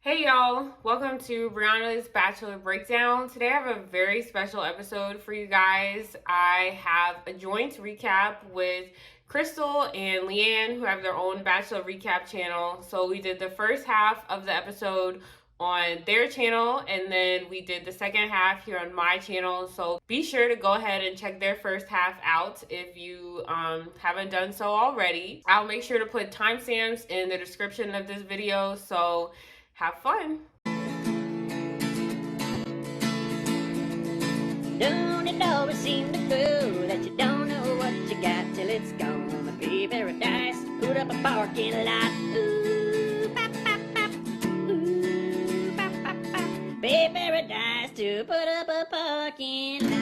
Hey y'all, welcome to Brianna's Bachelor Breakdown. Today I have a very special episode for you guys. I have a joint recap with Crystal and Leanne, who have their own Bachelor recap channel. So we did the first half of the episode on their channel, and then we did the second half here on my channel. So be sure to go ahead and check their first half out if you haven't done so already. I'll make sure to put timestamps in the description of this video, so have fun. Don't it always seem to fool that you don't know what you got till it's gonna be paradise? Put up a parking lot. Ooh, bop, bop, bop. Ooh, bop, bop, bop. Be paradise to put up a parking lot.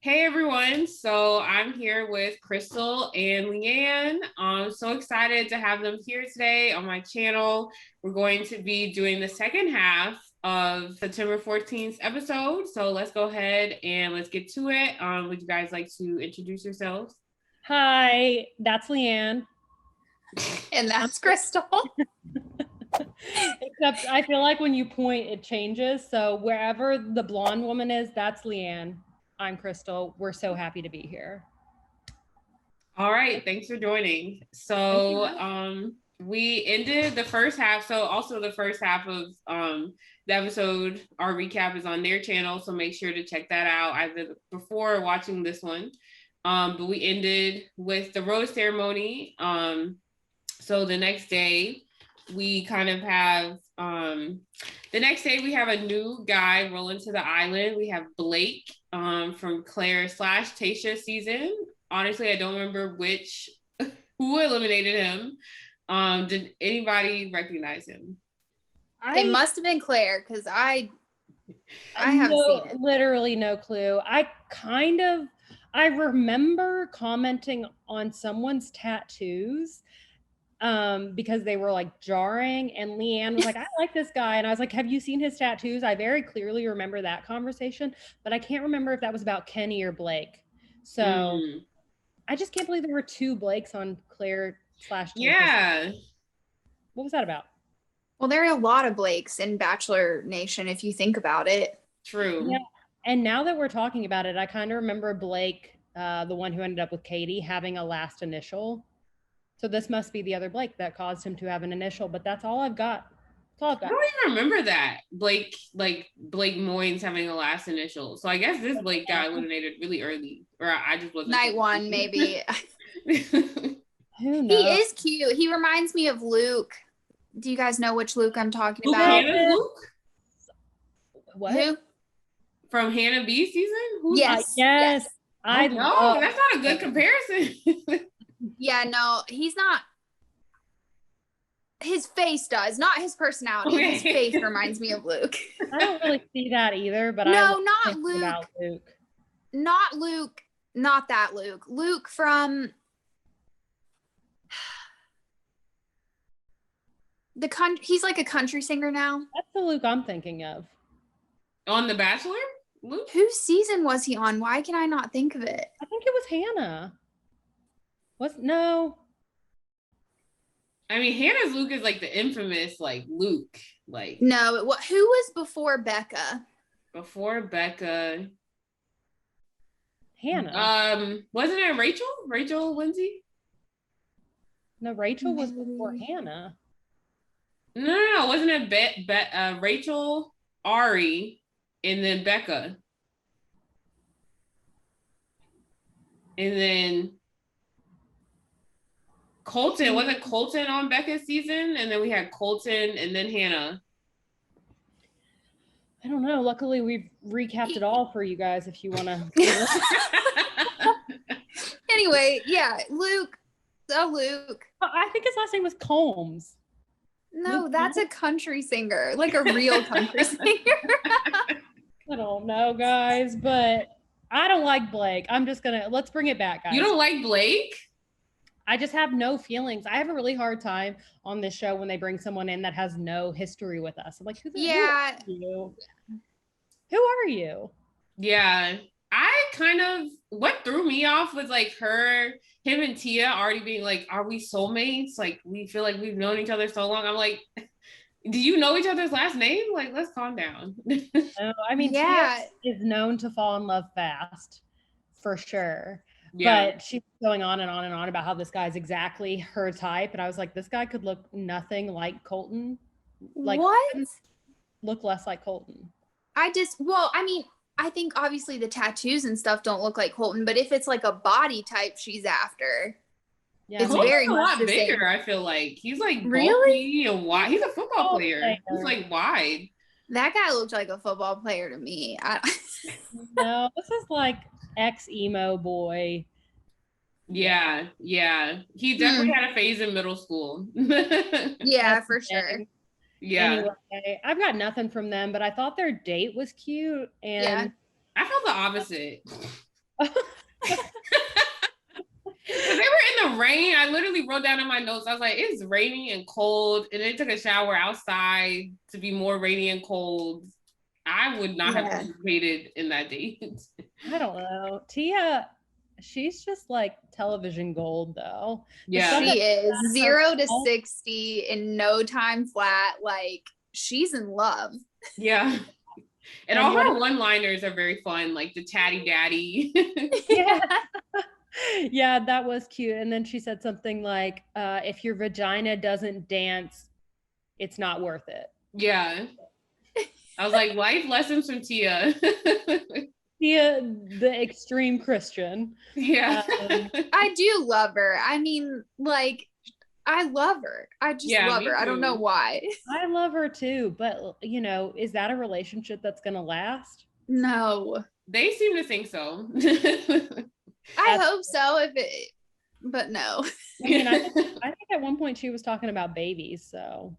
Hey everyone, so I'm here with Crystal and Leanne. I'm so excited to have them here today on my channel. We're going to be doing the second half of September 14th episode. So let's go ahead and let's get to it. Would you guys like to introduce yourselves? Hi, that's Leanne. And that's Crystal. Except I feel like when you point, it changes. So wherever the blonde woman is, that's Leanne. I'm Crystal. We're so happy to be here. All right, thanks for joining. So we ended the first half. So also the first half of the episode, our recap is on their channel. So make sure to check that out either before or watching this one. But we ended with the rose ceremony. So the next day, we kind of have the next day we have a new guy roll into the island. We have Blake from Claire/Tayshia season. Honestly, I don't remember who eliminated him. Did anybody recognize him? It must have been Claire because I haven't seen it. Literally no clue. I remember commenting on someone's tattoos because they were like jarring, and Leanne was like, I like this guy, and I was like, have you seen his tattoos? I very clearly remember that conversation, but I can't remember if that was about Kenny or Blake. So I just can't believe there were two Blakes on Claire/Tayshia. Yeah. What was that about? Well, there are a lot of Blakes in Bachelor Nation if you think about it. True. Yeah. And now that we're talking about it, I kind of remember Blake, the one who ended up with Katie, having a last initial. So this must be the other Blake that caused him to have an initial, but that's all I've got. That's all I've got. I don't even remember that. Blake Moynes having a last initial. So I guess this Blake got eliminated really early. Or I just wasn't. Night one, maybe. Who knows? He is cute. He reminds me of Luke. Do you guys know which Luke I'm talking about? Hannah Luke? What? Who? From Hannah B season? Who? Yes. Yes. I No, that's not a good comparison. Yeah, no, he's not. His face does, not his personality. Okay. His face reminds me of Luke. I don't really see that either, but No, I not think Luke. about Luke. Not Luke. Not that Luke. Luke from the country. He's like a country singer now. That's the Luke I'm thinking of. On The Bachelor? Luke? Whose season was he on? Why can I not think of it? I think it was Hannah. No. I mean, Hannah's Luke is like the infamous like Luke. Like No, who was before Becca? before Becca. Hannah. Wasn't it Rachel? Rachel Lindsay? No, Rachel was before Hannah. No. Wasn't it Rachel, Ari, and then Becca? And then Colton. Wasn't Colton on Becca's season? And then we had Colton and then Hannah. I don't know. Luckily, we've recapped it all for you guys if you want to. Anyway, yeah, Luke. Oh, Luke. I think his last name was Combs. No, Luke that's a country singer, like a real country singer. I don't know, guys, but I don't like Blake. Let's bring it back, guys. You don't like Blake? I just have no feelings. I have a really hard time on this show when they bring someone in that has no history with us. I'm like, who are you? Who are you? Yeah. What threw me off was like him and Tia already being like, are we soulmates? Like, we feel like we've known each other so long. I'm like, Do you know each other's last name? Like, let's calm down. No, I mean, Yeah. Tia is known to fall in love fast, for sure. Yeah. But she was going on and on and on about how this guy's exactly her type. And I was like, this guy could look nothing like Colton. Like, What? look less like Colton. I mean, I think obviously the tattoos and stuff don't look like Colton, but if it's like a body type she's after, Yeah, it's Colton's very a much lot the bigger, same. I feel like. He's like Really? bulky and wide. He's a football player. player. He's like wide. That guy looked like a football player to me. No, this is like ex-emo boy. Yeah. He definitely had a phase in middle school. Yeah, for sure. Yeah. Anyway, I've got nothing from them, but I thought their date was cute. And Yeah. I felt the opposite. They were in the rain. I literally wrote down in my notes, I was like, it's rainy and cold. And they took a shower outside to be more rainy and cold. I would not have participated in that date. I don't know. Tia, she's just like television gold, though. Yeah. She is 0 to 60 in no time flat. Like, she's in love. Yeah. And all her one-liners are very fun, like the Tatty Daddy. Yeah. Yeah, that was cute. And then she said something like, if your vagina doesn't dance, it's not worth it. Yeah. I was like, life lessons from Tia. Tia, the extreme Christian. Yeah. I do love her. I mean, like, I love her. I just love her. I don't know why. I love her too. But, you know, is that a relationship that's going to last? No. They seem to think so. I hope so. But no. I mean, I think at one point she was talking about babies. So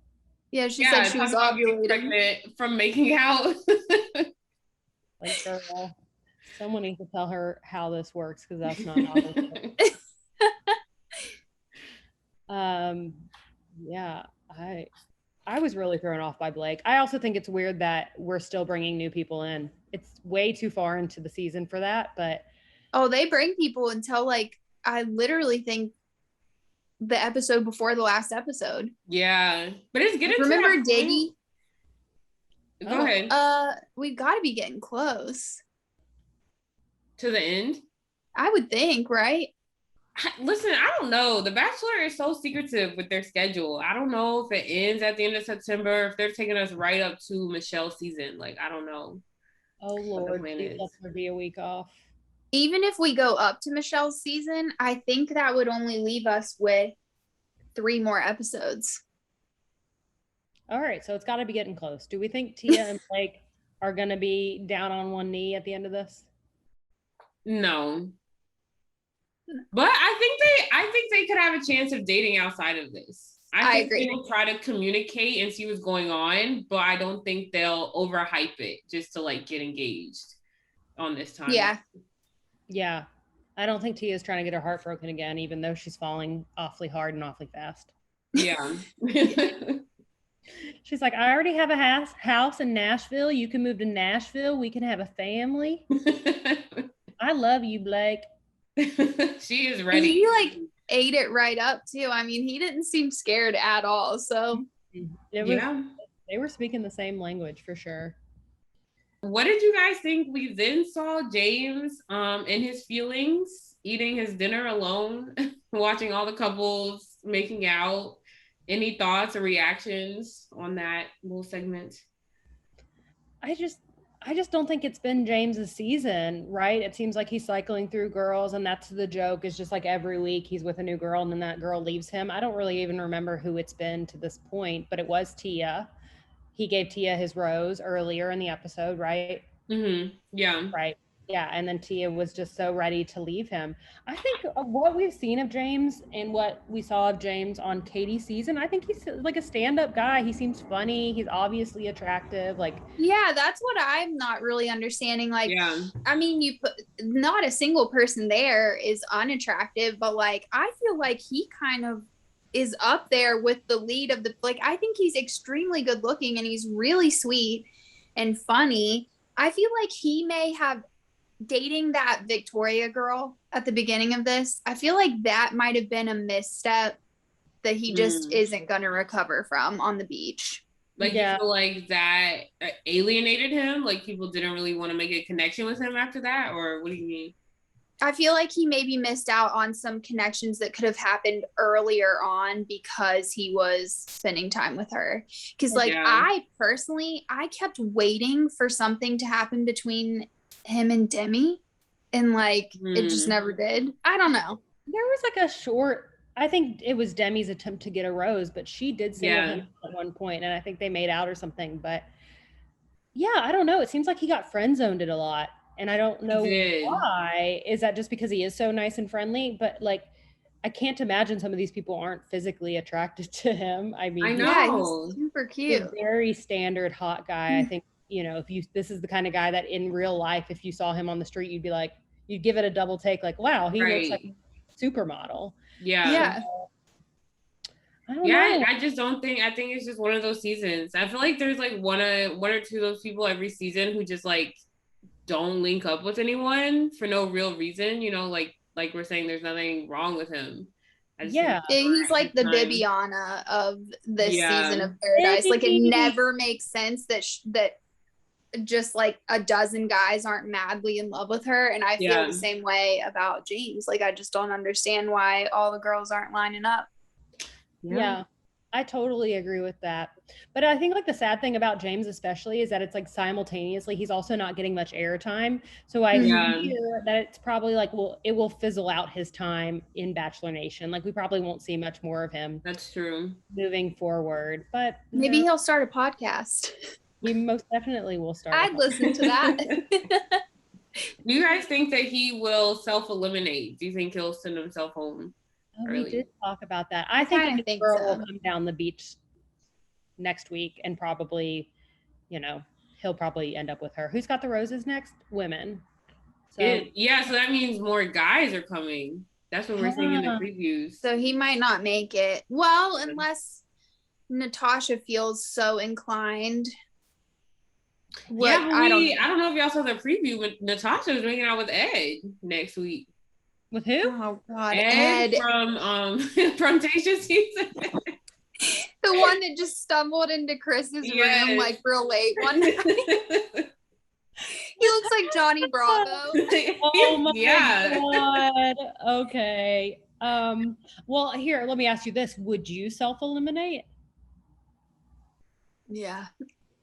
yeah, she said she was ovulating from making out. Like, girl, someone needs to tell her how this works, because that's not how this works. Yeah, I was really thrown off by Blake. I also think it's weird that we're still bringing new people in. It's way too far into the season for that, but they bring people until, like, I literally think the episode before the last episode. Yeah, but it's getting. Remember Diggy? Go ahead. We've got to be getting close to the end. I would think, right? Listen, I don't know. The Bachelor is so secretive with their schedule. I don't know if it ends at the end of September, if they're taking us right up to Michelle's season. Like, I don't know. Oh Lord, please let there be a week off. Even if we go up to Michelle's season, I think that would only leave us with 3 more episodes. All right, so it's got to be getting close. Do we think Tia and Blake are going to be down on one knee at the end of this? No. But I think they could have a chance of dating outside of this. I think they will try to communicate and see what's going on, but I don't think they'll overhype it just to, like, get engaged on this time. Yeah. I don't think Tia's trying to get her heart broken again, even though she's falling awfully hard and awfully fast. Yeah. She's like, I already have a house in Nashville. You can move to Nashville. We can have a family. I love you, Blake. She is ready. He, like, ate it right up too. I mean, he didn't seem scared at all. So they were speaking the same language for sure. What did you guys think? We then saw James in his feelings, eating his dinner alone, watching all the couples making out. Any thoughts or reactions on that little segment? I just don't think it's been James's season, right? It seems like he's cycling through girls, and that's the joke. Is just like every week he's with a new girl and then that girl leaves him. I don't really even remember who it's been to this point, but it was Tia. He gave Tia his rose earlier in the episode, right? Mm-hmm. Yeah. Right. Yeah. And then Tia was just so ready to leave him. I think what we've seen of James and what we saw of James on Katie's season, I think he's like a stand-up guy. He seems funny. He's obviously attractive. Like, yeah, that's what I'm not really understanding. Like, I mean, not a single person there is unattractive, but, like, I feel like he kind of is up there with the lead of like, I think he's extremely good looking and he's really sweet and funny. I feel like he may have dating that Victoria girl at the beginning of this. I feel like that might have been a misstep that he just isn't going to recover from on the beach. Like, you feel like that alienated him? Like, people didn't really want to make a connection with him after that? Or what do you mean? I feel like he maybe missed out on some connections that could have happened earlier on because he was spending time with her. Because, like, I personally, I kept waiting for something to happen between him and Demi. And, like, it just never did. I don't know. There was, like, a short... I think it was Demi's attempt to get a rose, but she did single him at one point, and I think they made out or something. But yeah, I don't know. It seems like he got friend zoned a lot, and I don't know why. Is that just because he is so nice and friendly? But like, I can't imagine some of these people aren't physically attracted to him. I mean, I know. He's super cute. He's a very standard hot guy. I think, you know, this is the kind of guy that in real life, if you saw him on the street, you'd be like, you'd give it a double take, like, wow, he looks like a supermodel. Yeah. I don't know. I just don't think, I think it's just one of those seasons. I feel like there's like one or two of those people every season who just like don't link up with anyone for no real reason, you know, like we're saying, there's nothing wrong with him. He's like the Bibiana of this season of Paradise. Like, it never makes sense that just like a dozen guys aren't madly in love with her, and I feel the same way about James. Like, I just don't understand why all the girls aren't lining up. Yeah, I totally agree with that. But I think like the sad thing about James especially is that it's like simultaneously he's also not getting much airtime. So I fear that it's probably like, well, it will fizzle out his time in Bachelor Nation. Like, we probably won't see much more of him. That's true. Moving forward. But maybe he'll start a podcast. He most definitely will start. I'd listen to that. Do you guys think that he will self-eliminate? Do you think he'll send himself home? We did talk about that. I think the girl will come down the beach next week and probably, you know, he'll probably end up with her. Who's got the roses next? Women. So that means more guys are coming. That's what we're seeing in the previews. So he might not make it. Well, unless Natasha feels so inclined. I don't know if y'all saw the preview, but Natasha's hanging out with Ed next week. With who? Oh God, Ed from Tasha season. The one that just stumbled into Chris's room like real late one night. He looks like Johnny Bravo. Oh my God. Okay. Well, here, let me ask you this. Would you self-eliminate? Yeah.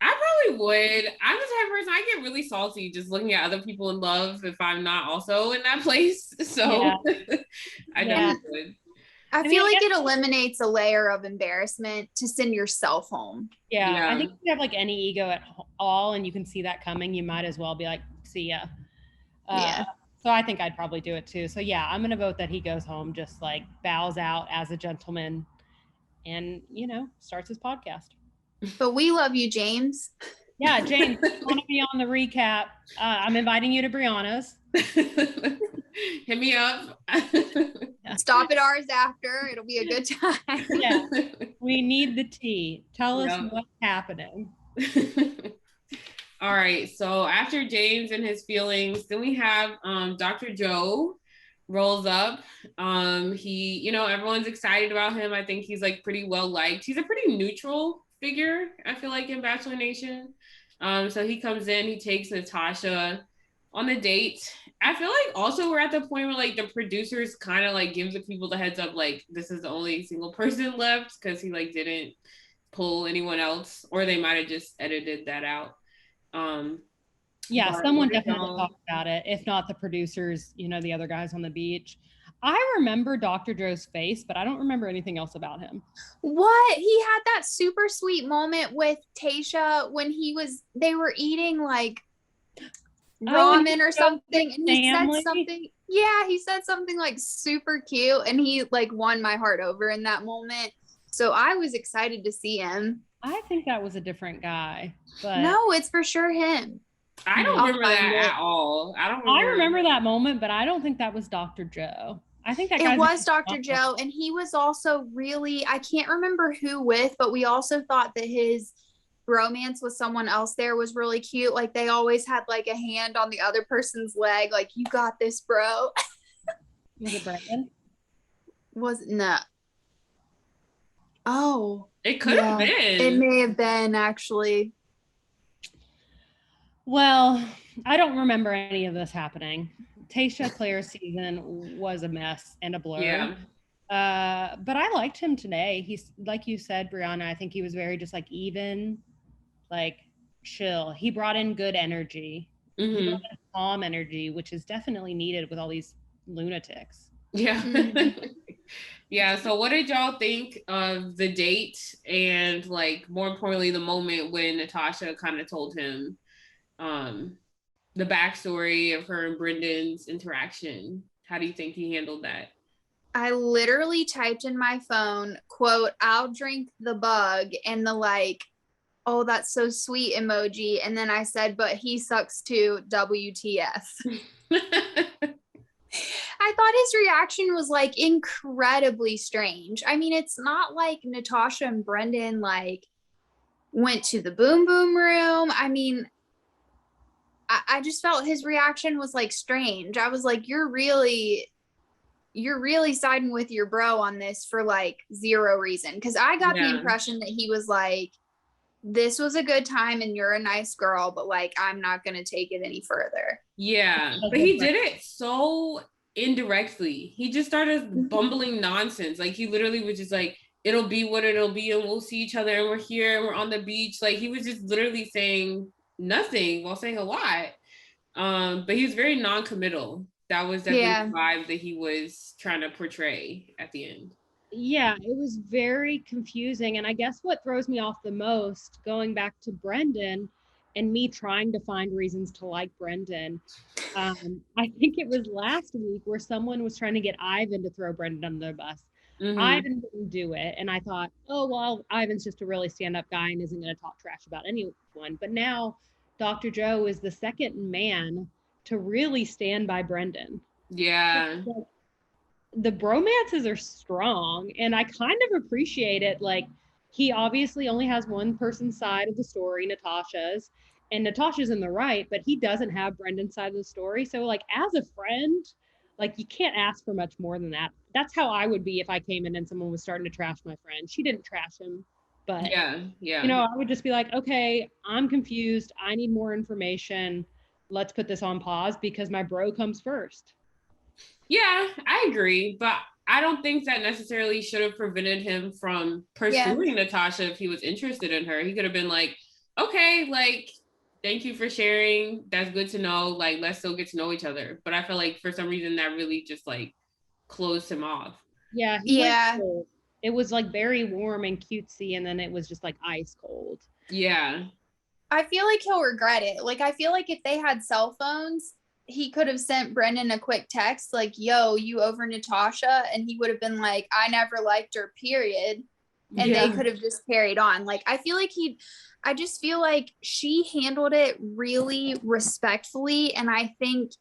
I probably would. I'm the type of person, I get really salty just looking at other people in love if I'm not also in that place. So I definitely would. I feel like it eliminates a layer of embarrassment to send yourself home. Yeah. I think if you have like any ego at all and you can see that coming, you might as well be like, see ya. So I think I'd probably do it too. So yeah, I'm going to vote that he goes home, just like bows out as a gentleman and, you know, starts his podcast. But we love you, James. Yeah, James, if you want to be on the recap, I'm inviting you to Brianna's. Hit me up. Stop at ours after. It'll be a good time. Yeah, we need the tea. Tell us what's happening. All right, so after James and his feelings, then we have Dr. Joe rolls up. He, you know, everyone's excited about him. I think he's like pretty well liked. He's a pretty neutral figure, I feel like, in Bachelor Nation. So he comes in, he takes Natasha on the date. I feel like also we're at the point where like the producers kind of like give the people the heads up, like this is the only single person left, because he like didn't pull anyone else, or they might have just edited that out. Someone definitely talked about it, if not the producers, you know, the other guys on the beach. I remember Dr. Joe's face, but I don't remember anything else about him. What? He had that super sweet moment with Tasha when they were eating like ramen or something, and he said something. Yeah, he said something like super cute, and he like won my heart over in that moment. So I was excited to see him. I think that was a different guy, but no, it's for sure him. I don't remember that at all. I remember that moment, but I don't think that was Dr. Joe. I think that it was Dr. Joe, and he was also really, I can't remember who with, but we also thought that his romance with someone else there was really cute. Like they always had like a hand on the other person's leg, like, you got this, bro. Was it Brandon? No. Oh. It could have been. It may have been, actually. Well, I don't remember any of this happening. Tayshia Claire's season was a mess and a blur. Yeah. But I liked him today. He's, like you said, Brianna, I think he was very just like even, like chill. He brought in good energy. Mm-hmm. He brought in calm energy, which is definitely needed with all these lunatics. Yeah. Yeah. So what did y'all think of the date and, like, more importantly, the moment when Natasha kind of told him the backstory of her and Brendan's interaction? How do you think he handled that? I literally typed in my phone, quote, "I'll drink the bug," and the like, "Oh, that's so sweet" emoji. And then I said, "But he sucks too, WTF." I thought his reaction was like incredibly strange. I mean, it's not like Natasha and Brendan like went to the boom boom room. I mean, I just felt his reaction was like strange. I was like, you're really siding with your bro on this for like zero reason. Cause I got the impression that he was like, this was a good time and you're a nice girl, but like, I'm not going to take it any further. Yeah. But he did it so indirectly. He just started bumbling nonsense. Like, he literally was just like, it'll be what it'll be and we'll see each other and we're here and we're on the beach. Like, he was just literally saying nothing while saying a lot. But he was very non-committal. That was definitely the vibe that he was trying to portray at the end. Yeah, it was very confusing. And I guess what throws me off the most, going back to Brendan and me trying to find reasons to like Brendan, I think it was last week where someone was trying to get Ivan to throw Brendan under the bus. Mm-hmm. Ivan didn't do it. And I thought, oh, well, Ivan's just a really stand-up guy and isn't going to talk trash about anyone. But now Dr. Joe is the second man to really stand by Brendan. Yeah. The bromances are strong and I kind of appreciate it. Like, he obviously only has one person's side of the story, Natasha's, and Natasha's in the right, but he doesn't have Brendan's side of the story. So like, as a friend, like, you can't ask for much more than that. That's how I would be if I came in and someone was starting to trash my friend. She didn't trash him, but you know, I would just be like, okay, I'm confused. I need more information. Let's put this on pause because my bro comes first. Yeah, I agree, but I don't think that necessarily should have prevented him from pursuing Natasha if he was interested in her. He could have been like, okay, like, thank you for sharing. That's good to know. Like, let's still get to know each other. But I feel like for some reason that really just like closed him off. Yeah. It was like very warm and cutesy, and then it was just like ice cold. Yeah. I feel like he'll regret it. Like, I feel like if they had cell phones, he could have sent Brendan a quick text like, yo, you over Natasha? And he would have been like, I never liked her, period. And they could have just carried on. Like, I just feel like she handled it really respectfully. And I think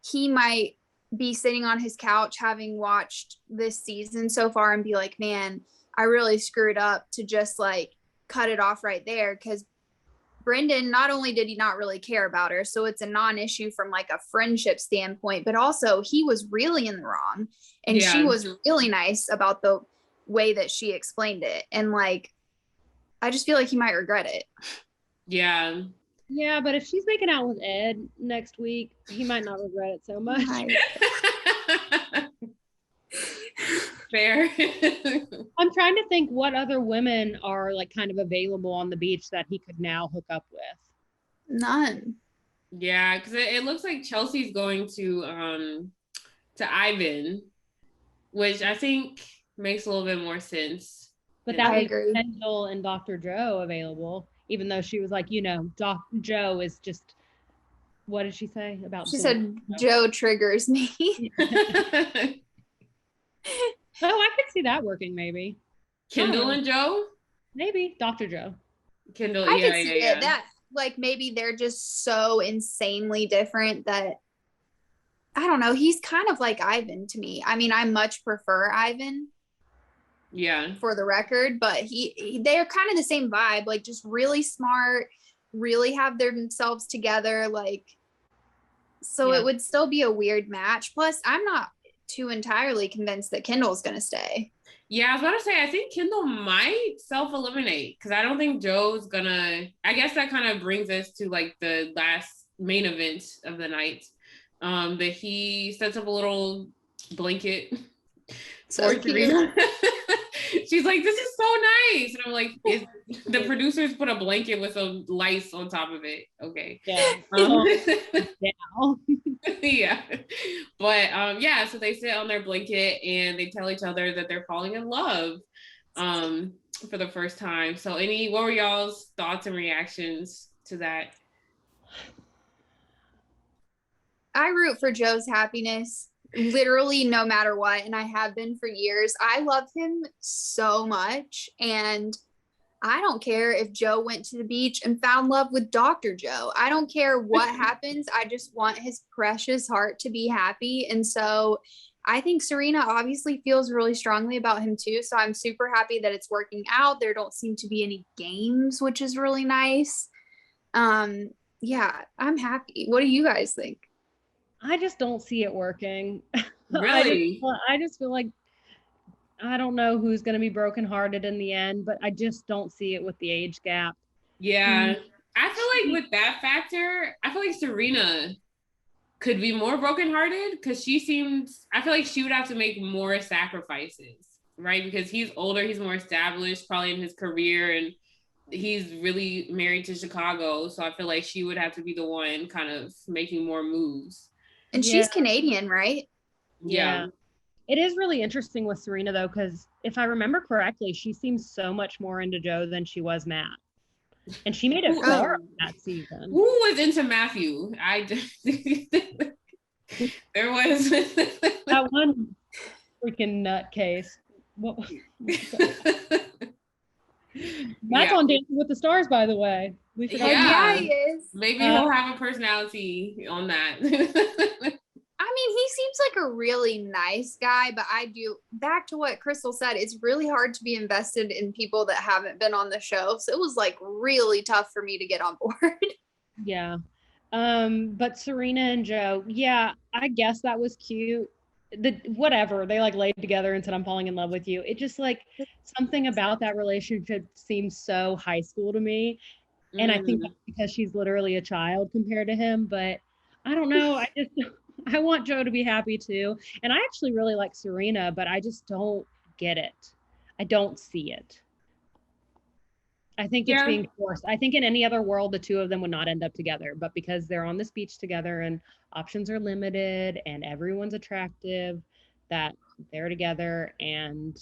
he might be sitting on his couch having watched this season so far and be like, man, I really screwed up to just like cut it off right there. Because Brendan, not only did he not really care about her, so it's a non-issue from like a friendship standpoint, but also he was really in the wrong. And she was really nice about the way that she explained it. And like, I just feel like he might regret it. Yeah. Yeah, but if she's making out with Ed next week, he might not regret it so much. Fair. I'm trying to think what other women are like kind of available on the beach that he could now hook up with. None. Yeah, because it looks like Chelsea's going to Ivan, which I think makes a little bit more sense. But that leaves Kendall and Dr. Joe available, even though she was like, you know, Joe is just, what did she say about? She said, Joe triggers me. Oh, I could see that working, maybe. Kendall and Joe? Maybe. Dr. Joe. Kendall, I could see it. That, like, maybe they're just so insanely different that, I don't know, he's kind of like Ivan to me. I mean, I much prefer Ivan. Yeah. For the record, but they're kind of the same vibe, like just really smart, really have themselves together, like, so it would still be a weird match. Plus, I'm not too entirely convinced that Kendall's going to stay. Yeah, I was about to say, I think Kendall might self-eliminate because I don't think Joe's gonna. I guess that kind of brings us to like the last main event of the night. That he sets up a little blanket for Serena. She's like, this is so nice. And I'm like, the producers put a blanket with some lice on top of it. Okay. Yeah. Yeah. But yeah, so they sit on their blanket and they tell each other that they're falling in love for the first time. So what were y'all's thoughts and reactions to that? I root for Joe's happiness literally no matter what, and I have been for years. I love him so much, and I don't care if Joe went to the beach and found love with Dr. Joe. I don't care what happens. I just want his precious heart to be happy. And so I think Serena obviously feels really strongly about him too. So I'm super happy that it's working out. There don't seem to be any games, which is really nice. Yeah, I'm happy. What do you guys think? I just don't see it working. Really? I just feel like I don't know who's going to be brokenhearted in the end, but I just don't see it with the age gap. Yeah. I feel like with that factor, I feel like Serena could be more brokenhearted because I feel like she would have to make more sacrifices, right? Because he's older, he's more established probably in his career, and he's really married to Chicago. So I feel like she would have to be the one kind of making more moves. And she's Canadian, right? Yeah. It is really interesting with Serena, though, because if I remember correctly, she seems so much more into Joe than she was Matt. And she made it far that season. Who was into Matthew? There was that one freaking nutcase. Matt's on Dancing with the Stars, by the way. We forgot. Yeah, he is. Maybe he'll have a personality on that. I mean, he seems like a really nice guy, but back to what Crystal said, it's really hard to be invested in people that haven't been on the show. So it was like really tough for me to get on board. Yeah. But Serena and Joe, yeah, I guess that was cute. Whatever, they like laid together and said, I'm falling in love with you. It just like something about that relationship seems so high school to me. And I think that's because she's literally a child compared to him, but I don't know. I want Joe to be happy too. And I actually really like Serena, but I just don't get it. I don't see it. I think it's being forced. I think in any other world, the two of them would not end up together, but because they're on this beach together and options are limited and everyone's attractive, that they're together. And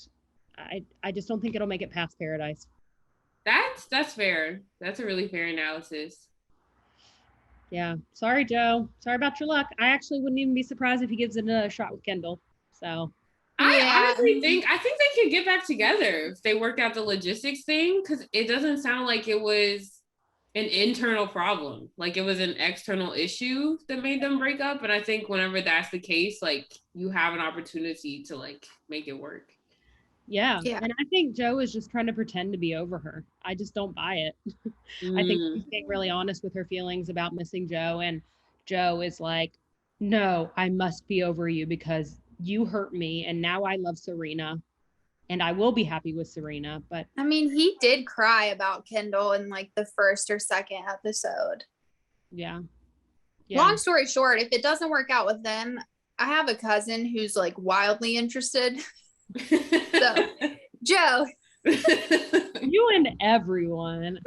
I just don't think it'll make it past Paradise. That's fair. That's a really fair analysis. Yeah. Sorry, Joe. Sorry about your luck. I actually wouldn't even be surprised if he gives it a shot with Kendall. So I honestly think they could get back together if they worked out the logistics thing, because it doesn't sound like it was an internal problem. Like it was an external issue that made them break up. And I think whenever that's the case, like you have an opportunity to like make it work. Yeah. And I think Joe is just trying to pretend to be over her. I just don't buy it. I think she's being really honest with her feelings about missing Joe. And Joe is like, no, I must be over you because you hurt me. And now I love Serena. And I will be happy with Serena. But I mean, he did cry about Kendall in like the first or second episode. Yeah. Long story short, if it doesn't work out with them, I have a cousin who's like wildly interested. So, Joe, you and everyone,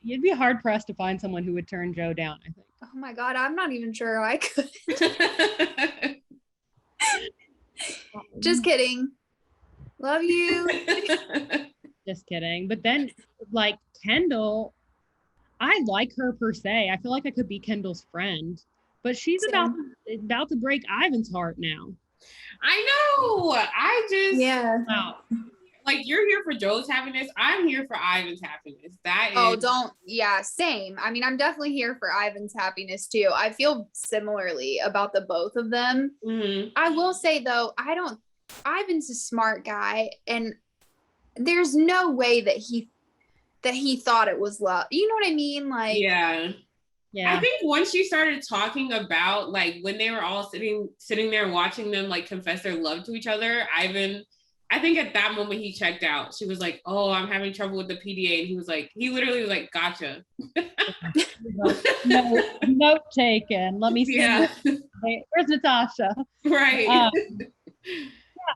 you'd be hard pressed to find someone who would turn Joe down, I think. Oh my God, I'm not even sure I could. Just kidding. Love you. Just kidding. But then, like Kendall, I like her per se. I feel like I could be Kendall's friend, but she's about to break Ivan's heart now. I know. Like you're here for Joe's happiness. I'm here for Ivan's happiness. Same. I mean, I'm definitely here for Ivan's happiness too. I feel similarly about the both of them. Mm-hmm. I will say though, Ivan's a smart guy, and there's no way that he thought it was love. You know what I mean? Like, Yeah. I think once she started talking about like when they were all sitting there watching them like confess their love to each other, I think at that moment he checked out. She was like, "Oh, I'm having trouble with the PDA," and he literally was like, "Gotcha." No, note taken. Let me see. Yeah. Where's Natasha? Right. Yeah,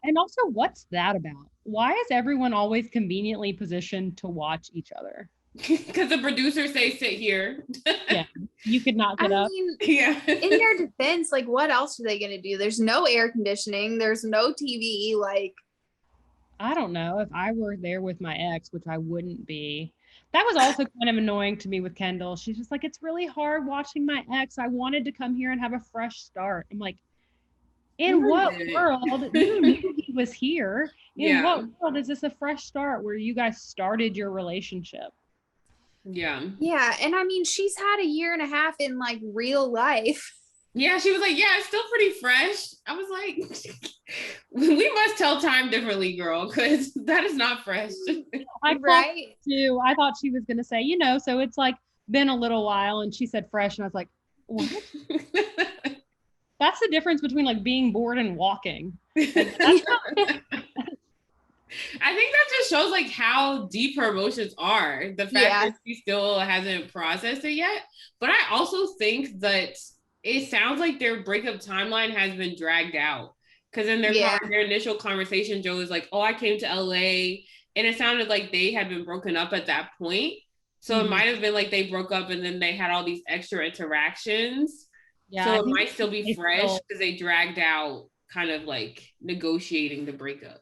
and also, what's that about? Why is everyone always conveniently positioned to watch each other? Because the producers say sit here. Yeah, you could not get up. Yeah. In their defense, like, what else are they gonna do? There's no air conditioning. There's no TV. Like, I don't know if I were there with my ex, which I wouldn't be. That was also kind of annoying to me with Kendall. She's just like, it's really hard watching my ex. I wanted to come here and have a fresh start. I'm like, in what world? You knew he was here. In what world is this a fresh start where you guys started your relationship? Yeah. Yeah. And I mean, she's had a year and a half in like real life. Yeah, she was like, yeah, it's still pretty fresh. I was like, we must tell time differently, girl, because that is not fresh. Right? Too. I thought she was going to say, so it's like been a little while, and she said fresh, and I was like, what? That's the difference between like being bored and walking. Like, I think that just shows like how deep her emotions are. The fact that she still hasn't processed it yet. But I also think that it sounds like their breakup timeline has been dragged out. Because in their initial conversation, Joe was like, oh, I came to LA. And it sounded like they had been broken up at that point. So it might have been like they broke up and then they had all these extra interactions. Yeah, so it might still be fresh because they dragged out kind of like negotiating the breakup.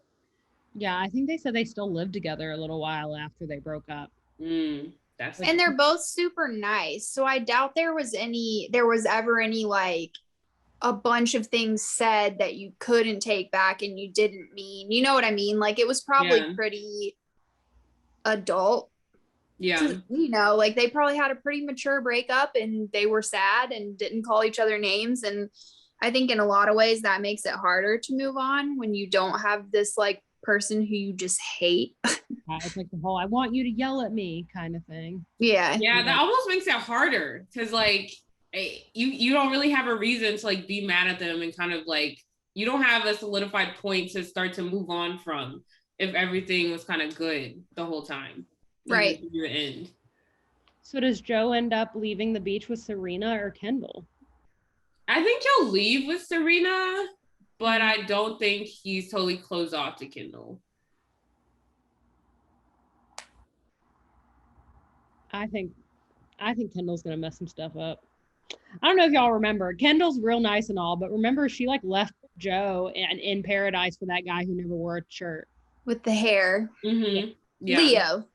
Yeah, I think they said they still lived together a little while after they broke up. And they're both super nice. So I doubt there was ever any like a bunch of things said that you couldn't take back and you didn't mean. You know what I mean? Like it was probably pretty adult. Yeah. Like they probably had a pretty mature breakup and they were sad and didn't call each other names. And I think in a lot of ways that makes it harder to move on when you don't have this like person who you just hate. It's like the whole I want you to yell at me kind of thing. Yeah, that almost makes it harder because like you don't really have a reason to like be mad at them and kind of like you don't have a solidified point to start to move on from if everything was kind of good the whole time. Right. To the end. So does Joe end up leaving the beach with Serena or Kendall? I think he'll leave with Serena, but I don't think he's totally closed off to Kendall. I think Kendall's gonna mess some stuff up. I don't know if y'all remember. Kendall's real nice and all, but remember she like left Joe in paradise for that guy who never wore a shirt with the hair. Mm-hmm. Yeah. Leo.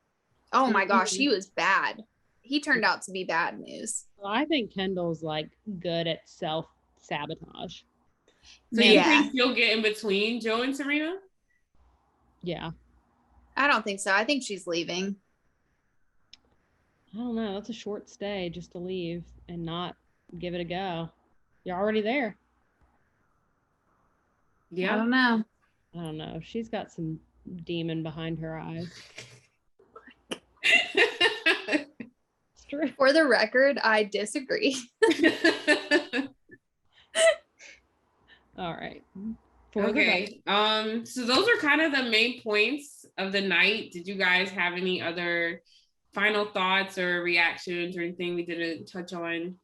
Oh my gosh, he was bad. He turned out to be bad news. Well, I think Kendall's like good at self-sabotage. So you think he'll get in between Joe and Serena? Yeah. I don't think so. I think she's leaving. I don't know. That's a short stay just to leave and not give it a go. You're already there. Yeah. I don't know. I don't know. She's got some demon behind her eyes. For the record, I disagree. All right. Okay. So those are kind of the main points of the night. Did you guys have any other final thoughts or reactions or anything we didn't touch on?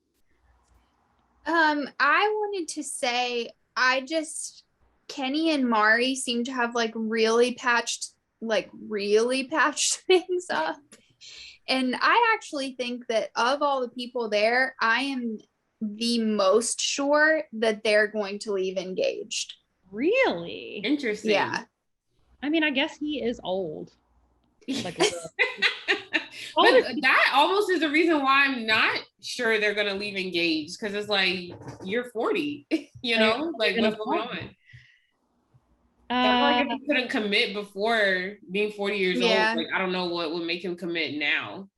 I wanted to say Kenny and Mari seem to have like really patched things up. And I actually think that of all the people there, I am the most sure that they're going to leave engaged. Really? Interesting. Yeah. I mean, I guess he is old. Like, but that almost is the reason why I'm not sure they're going to leave engaged. Because it's like, you're 40, you know? Like, what's going on? Like if he couldn't commit before being 40 years old, like I don't know what would make him commit now.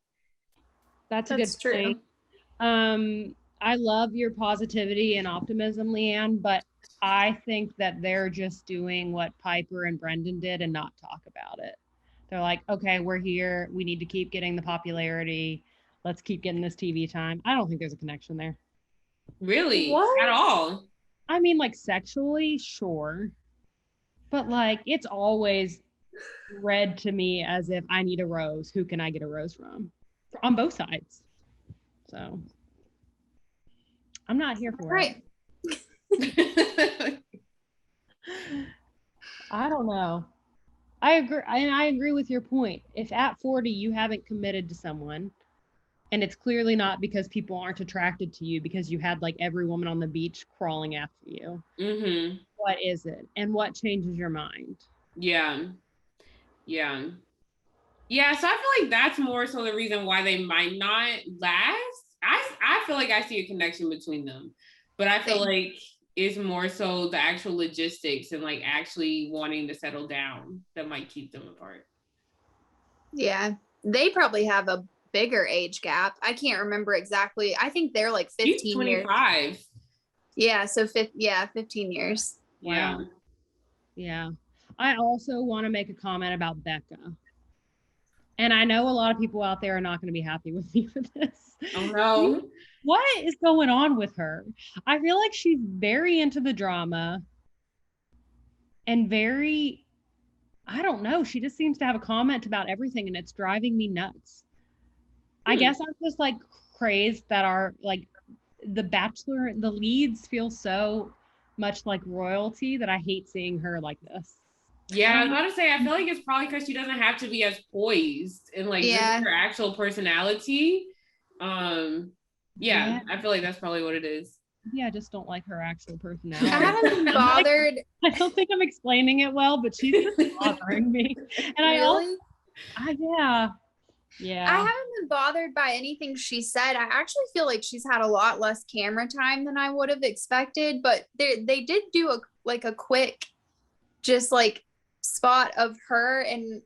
That's a good point. I love your positivity and optimism, Leanne, but I think that they're just doing what Piper and Brendan did and not talk about it. They're like, okay, we're here. We need to keep getting the popularity. let's keep getting this TV time. I don't think there's a connection there. Really? What? At all? I mean, like sexually, sure. But like, it's always read to me as if I need a rose. Who can I get a rose from? On both sides. So I'm not here for it. I don't know. I agree with your point. If at 40 you haven't committed to someone, and it's clearly not because people aren't attracted to you because you had like every woman on the beach crawling after you. Mm-hmm. What is it? And what changes your mind? Yeah. So I feel like that's more so the reason why they might not last. I feel like I see a connection between them, but I feel like it's more so the actual logistics and like actually wanting to settle down that might keep them apart. Yeah, they probably have a bigger age gap. I can't remember exactly. I think they're like 15 He's 25. years. Yeah, so 15 years. Wow. Yeah. I also want to make a comment about Becca. And I know a lot of people out there are not going to be happy with me for this. Oh no. What is going on with her? I feel like she's very into the drama and very, I don't know, she just seems to have a comment about everything and it's driving me nuts. I guess I'm just like crazed that our like the Bachelor, the leads feel so much like royalty that I hate seeing her like this. Yeah, I was about to say, I feel like it's probably because she doesn't have to be as poised and like just her actual personality. I feel like that's probably what it is. Yeah, I just don't like her actual personality. I haven't been bothered. I don't think I'm explaining it well, but she's just bothering me. And really? Yeah. I haven't been bothered by anything she said. I actually feel like she's had a lot less camera time than I would have expected, but they did do a quick just like spot of her and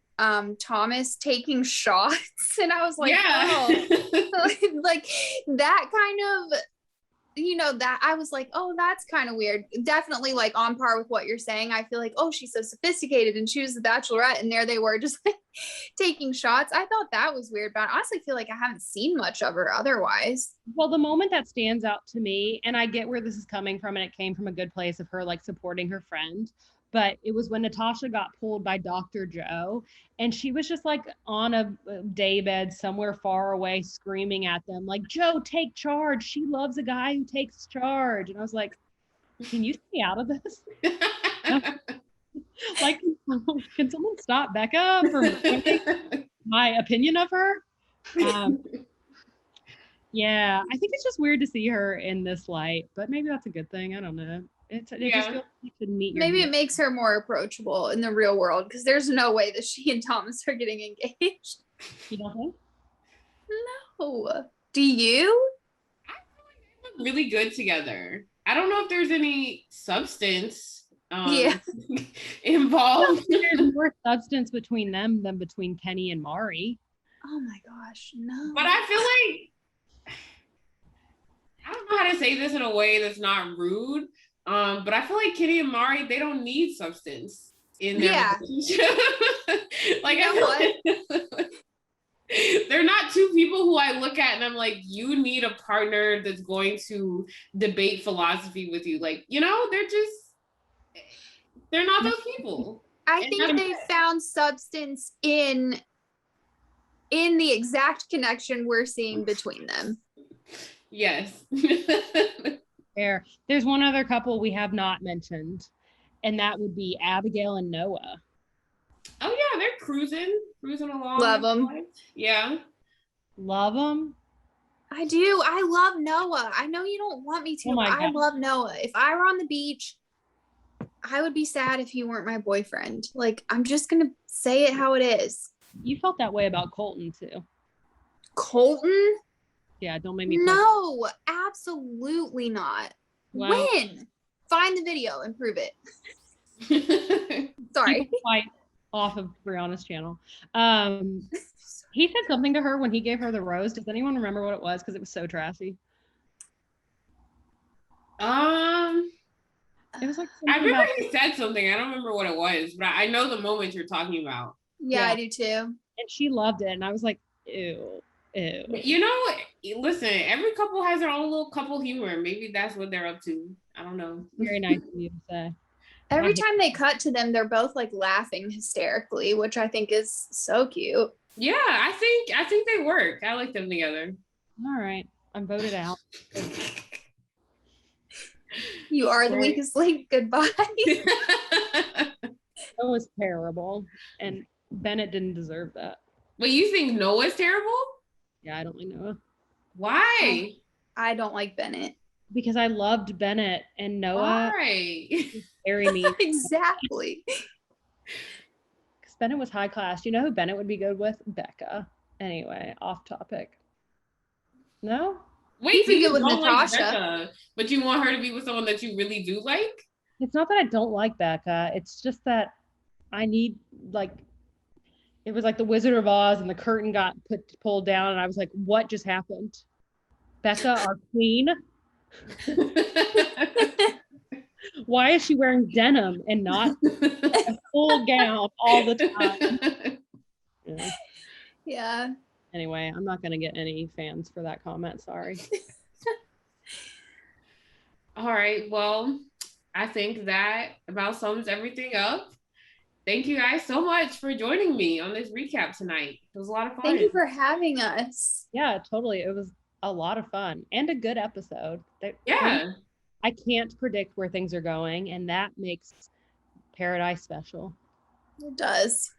Thomas taking shots, and I was like, like that kind of, that I was like, oh, that's kind of weird. Definitely like on par with what you're saying. I feel like, oh, she's so sophisticated and she was the Bachelorette, and there they were just like taking shots. I thought that was weird, but I honestly feel like I haven't seen much of her otherwise. Well, the moment that stands out to me, and I get where this is coming from, and it came from a good place of her like supporting her friend, but it was when Natasha got pulled by Dr. Joe, and she was just like on a daybed somewhere far away screaming at them like, Joe, take charge. She loves a guy who takes charge. And I was like, can you stay out of this? Like, can someone stop Becca from my opinion of her? Yeah, I think it's just weird to see her in this light, but maybe that's a good thing. I don't know. Just feels like you should meet your maybe it makes her more approachable in the real world, because there's no way that she and Thomas are getting engaged. You don't think? No. Do you? I feel like they look really good together. I don't know if there's any substance involved. There's more substance between them than between Kenny and Mari. Oh my gosh, no. But I feel like, I don't know how to say this in a way that's not rude. But I feel like Kenny and Mari, they don't need substance in their relationship. Like, they're not two people who I look at and I'm like, you need a partner that's going to debate philosophy with you. Like, they're not those people. I think they found substance in the exact connection we're seeing between them. Yes. There's one other couple we have not mentioned, and that would be Abigail and Noah. Oh yeah, they're cruising along. Love them. Yeah. Love them. I do. I love Noah. I know you don't want me to, but I love Noah. If I were on the beach, I would be sad if he weren't my boyfriend. Like, I'm just going to say it how it is. You felt that way about Colton too. Colton? Yeah, don't make me. No, absolutely not. Well, when? Find the video and prove it. Sorry. Fight off of Brianna's channel. He said something to her when he gave her the rose. Does anyone remember what it was? Because it was so trashy. It was like I remember he said something. I don't remember what it was, but I know the moment you're talking about. Yeah, I do too. And she loved it, and I was like, ew. Ew. You know, listen, every couple has their own little couple humor. Maybe that's what they're up to. I don't know. Very nice of you to say. Every time they cut to them, they're both like laughing hysterically, which I think is so cute. Yeah, I think they work. I like them together. All right, I'm voted out. You are the weakest link. Goodbye. That was terrible, and Bennet didn't deserve that. But you think Noah's terrible? Yeah, I don't like Noah. Why? I don't like Bennet. Because I loved Bennet and Noah. Why? Very mean. Exactly. Because Bennet was high class. You know who Bennet would be good with? Becca. Anyway, off topic. No? Wait, so be you good with don't like Natasha. Becca, but you want her to be with someone that you really do like? It's not that I don't like Becca. It's just that I need, like, it was like the Wizard of Oz and the curtain got pulled down and I was like, what just happened? Becca, our queen? Why is she wearing denim and not a full gown all the time? Yeah. Anyway, I'm not going to get any fans for that comment. Sorry. All right. Well, I think that about sums everything up. Thank you guys so much for joining me on this recap tonight. It was a lot of fun. Thank you for having us. Yeah, totally. It was a lot of fun and a good episode. Yeah. I can't predict where things are going, and that makes Paradise special. It does.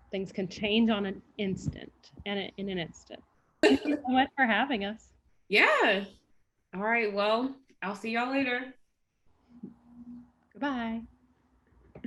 Things can change on an instant and in an instant. Thank you so much for having us. Yeah. All right. Well, I'll see y'all later. Goodbye.